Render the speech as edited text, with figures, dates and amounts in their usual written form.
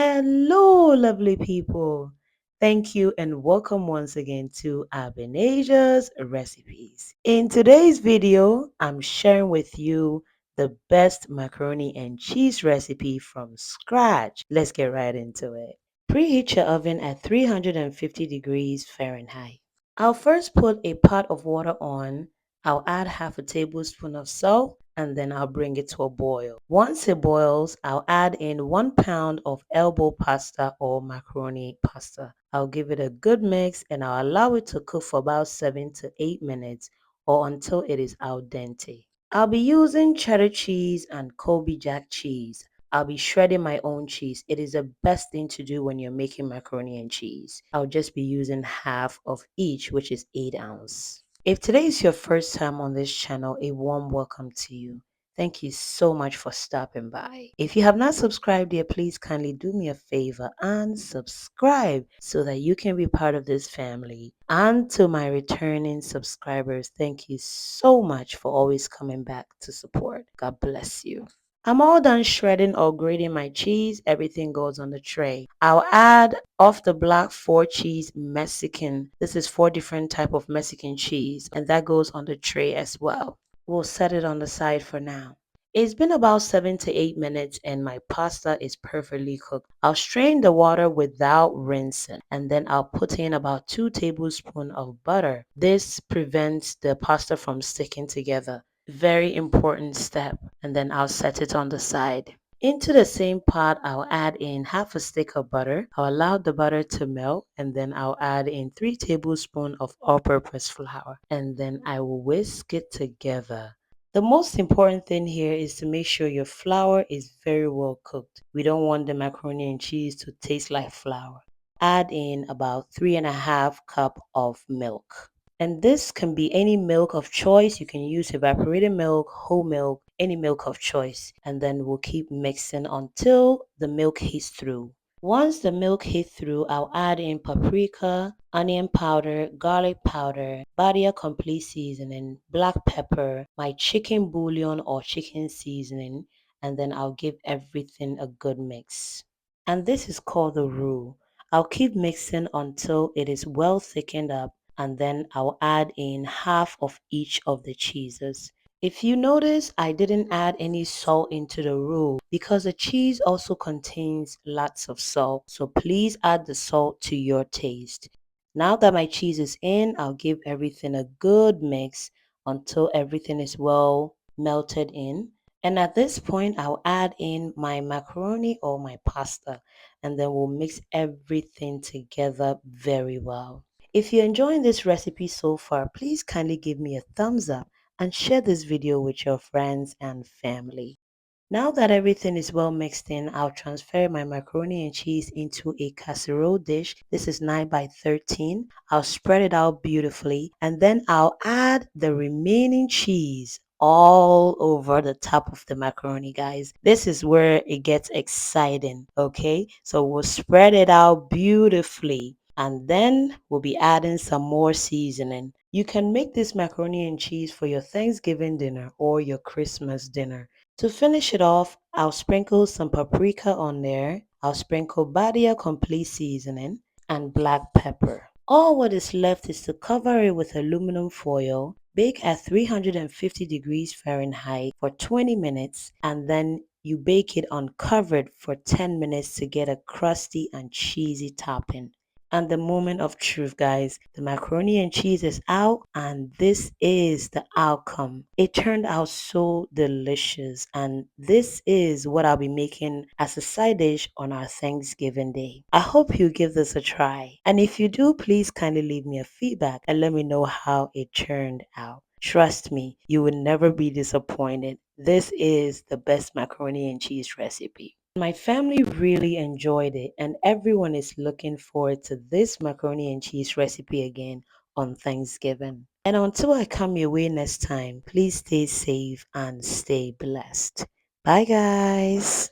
Hello, lovely people. Thank you and welcome once again to Abinasia's Recipes. In today's video, I'm sharing with you the best macaroni and cheese recipe from scratch. Let's get right into it. Preheat your oven at 350 degrees Fahrenheit. I'll first put a pot of water on. I'll add half a tablespoon of salt and then I'll bring it to a boil. Once it boils, I'll add in 1 pound of elbow pasta or macaroni pasta. I'll give it a good mix and I'll allow it to cook for about 7 to 8 minutes or until it is al dente. I'll be using cheddar cheese and Colby jack cheese. I'll be shredding my own cheese. It is the best thing to do when you're making macaroni and cheese. I'll just be using half of each, which is 8 ounces. If today is your first time on this channel, a warm welcome to you. Thank you so much for stopping by. If you have not subscribed yet, please kindly do me a favor and subscribe so that you can be part of this family. And to my returning subscribers, thank you so much for always coming back to support. God bless you. I'm all done shredding or grating my cheese. Everything goes on the tray. I'll add off the block 4 cheese Mexican. This is 4 different type of Mexican cheese and that goes on the tray as well. We'll set it on the side for now. It's been about 7 to 8 minutes and my pasta is perfectly cooked. I'll strain the water without rinsing and then I'll put in about 2 tablespoons of butter. This prevents the pasta from sticking together. Very important step. And then I'll set it on the side. Into the same pot, I'll add in half a stick of butter. I'll allow the butter to melt and then I'll add in 3 tablespoons of all-purpose flour and then I will whisk it together. The most important thing here is to make sure your flour is very well cooked. We don't want the macaroni and cheese to taste like flour. Add in about 3.5 cups of milk. And this can be any milk of choice. You can use evaporated milk, whole milk, any milk of choice. And then we'll keep mixing until the milk heats through. Once the milk heats through, I'll add in paprika, onion powder, garlic powder, Badia complete seasoning, black pepper, my chicken bouillon or chicken seasoning, and then I'll give everything a good mix. And this is called the roux. I'll keep mixing until it is well thickened up and then I'll add in half of each of the cheeses. If you notice, I didn't add any salt into the roux because the cheese also contains lots of salt. So please add the salt to your taste. Now that my cheese is in, I'll give everything a good mix until everything is well melted in. And at this point, I'll add in my macaroni or my pasta and then we'll mix everything together very well. If you're enjoying this recipe so far, please kindly give me a thumbs up and share this video with your friends and family. Now that everything is well mixed in, I'll transfer my macaroni and cheese into a casserole dish. This is 9 by 13. I'll spread it out beautifully and then I'll add the remaining cheese all over the top of the macaroni, guys. This is where it gets exciting, okay? So we'll spread it out beautifully and then we'll be adding some more seasoning. You can make this macaroni and cheese for your Thanksgiving dinner or your Christmas dinner. To finish it off, I'll sprinkle some paprika on there. I'll sprinkle Badia complete seasoning and black pepper. All what is left is to cover it with aluminum foil, bake at 350 degrees Fahrenheit for 20 minutes, and then you bake it uncovered for 10 minutes to get a crusty and cheesy topping. And the moment of truth, guys, the macaroni and cheese is out and this is the outcome. It turned out so delicious and this is what I'll be making as a side dish on our Thanksgiving day. I hope you give this a try, and if you do, please kindly leave me a feedback and let me know how it turned out. Trust me, you will never be disappointed. This is the best macaroni and cheese recipe. My family really enjoyed it and everyone is looking forward to this macaroni and cheese recipe again on Thanksgiving. And until I come your way next time, please stay safe and stay blessed. Bye guys.